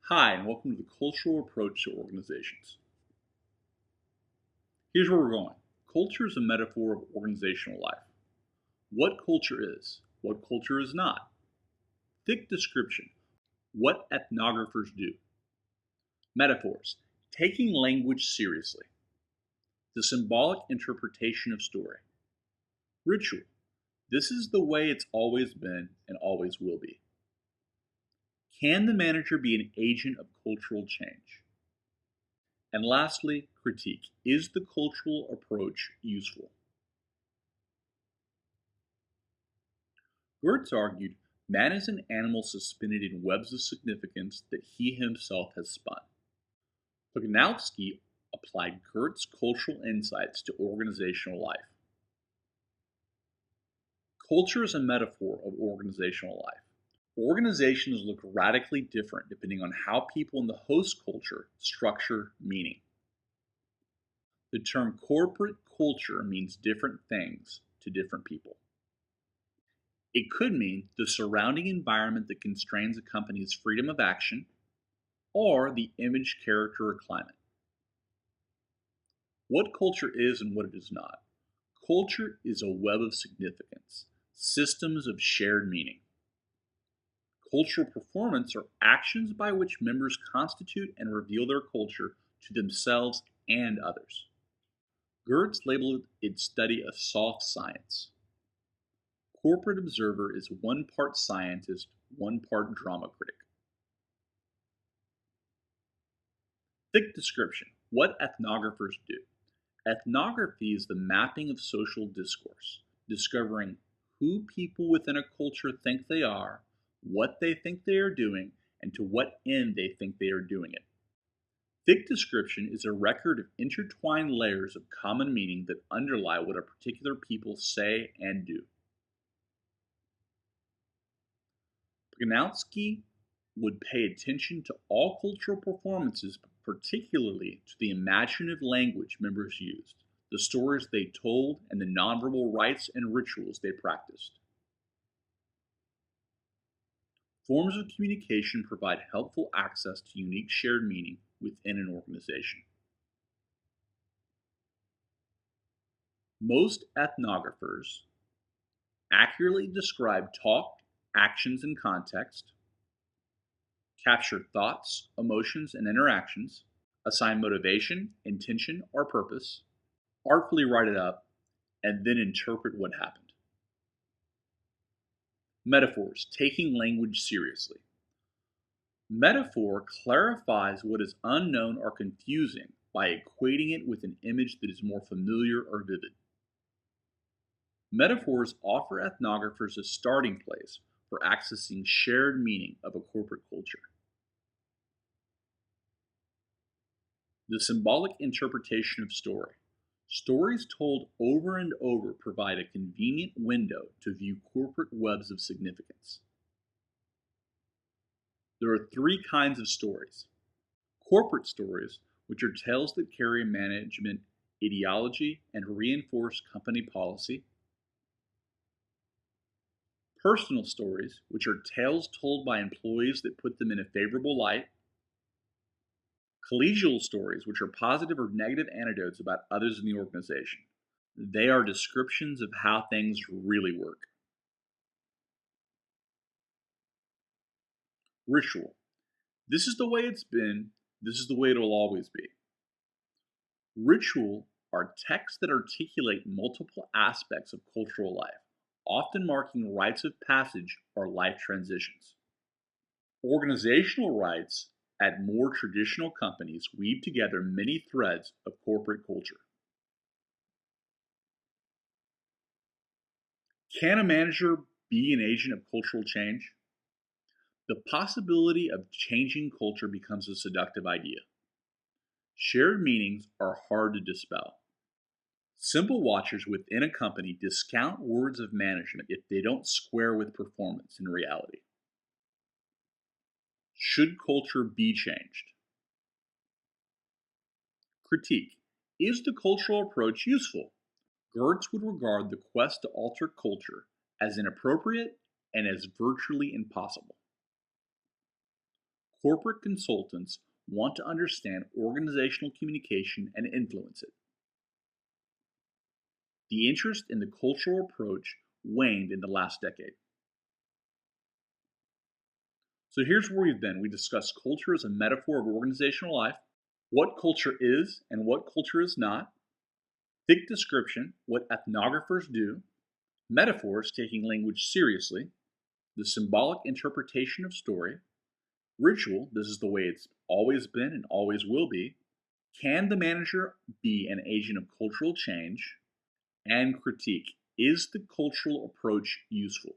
Hi, and welcome to the Cultural Approach to Organizations. Here's where we're going. Culture is a metaphor of organizational life. What culture is, what culture is not. Thick description, what ethnographers do. Metaphors, taking language seriously. The symbolic interpretation of story. Ritual, this is the way it's always been and always will be. Can the manager be an agent of cultural change? And lastly, critique. Is the cultural approach useful? Geertz argued, man is an animal suspended in webs of significance that he himself has spun. Pacanowsky applied Geertz's cultural insights to organizational life. Culture is a metaphor of organizational life. Organizations look radically different depending on how people in the host culture structure meaning. The term corporate culture means different things to different people. It could mean the surrounding environment that constrains a company's freedom of action, or the image, character, or climate. What culture is and what it is not. Culture is a web of significance, systems of shared meaning. Cultural performance are actions by which members constitute and reveal their culture to themselves and others. Geertz labeled its study a soft science. Corporate observer is one part scientist, one part drama critic. Thick description, what ethnographers do. Ethnography is the mapping of social discourse, discovering who people within a culture think they are, what they think they are doing, and to what end they think they are doing it. Thick description is a record of intertwined layers of common meaning that underlie what a particular people say and do. Pacanowsky would pay attention to all cultural performances, but particularly to the imaginative language members used, the stories they told, and the nonverbal rites and rituals they practiced. Forms of communication provide helpful access to unique shared meaning within an organization. Most ethnographers accurately describe talk, actions, and context, capture thoughts, emotions, and interactions, assign motivation, intention, or purpose, artfully write it up, and then interpret what happened. Metaphors, taking language seriously. Metaphor clarifies what is unknown or confusing by equating it with an image that is more familiar or vivid. Metaphors offer ethnographers a starting place for accessing shared meaning of a corporate culture. The symbolic interpretation of story. Stories told over and over provide a convenient window to view corporate webs of significance. There are three kinds of stories. Corporate stories, which are tales that carry management ideology and reinforce company policy. Personal stories, which are tales told by employees that put them in a favorable light. Collegial stories, which are positive or negative anecdotes about others in the organization. They are descriptions of how things really work. Ritual. This is the way it's been, this is the way it will always be. Ritual are texts that articulate multiple aspects of cultural life, often marking rites of passage or life transitions. Organizational rites at more traditional companies weave together many threads of corporate culture. Can a manager be an agent of cultural change? The possibility of changing culture becomes a seductive idea. Shared meanings are hard to dispel. Simple watchers within a company discount words of management if they don't square with performance in reality. Should culture be changed? Critique. Is the cultural approach useful? Geertz would regard the quest to alter culture as inappropriate and as virtually impossible. Corporate consultants want to understand organizational communication and influence it. The interest in the cultural approach waned in the last decade. So here's where we've been. We discussed culture as a metaphor of organizational life, what culture is and what culture is not, thick description, what ethnographers do, metaphors taking language seriously, the symbolic interpretation of story, ritual, this is the way it's always been and always will be, can the manager be an agent of cultural change, and critique, is the cultural approach useful?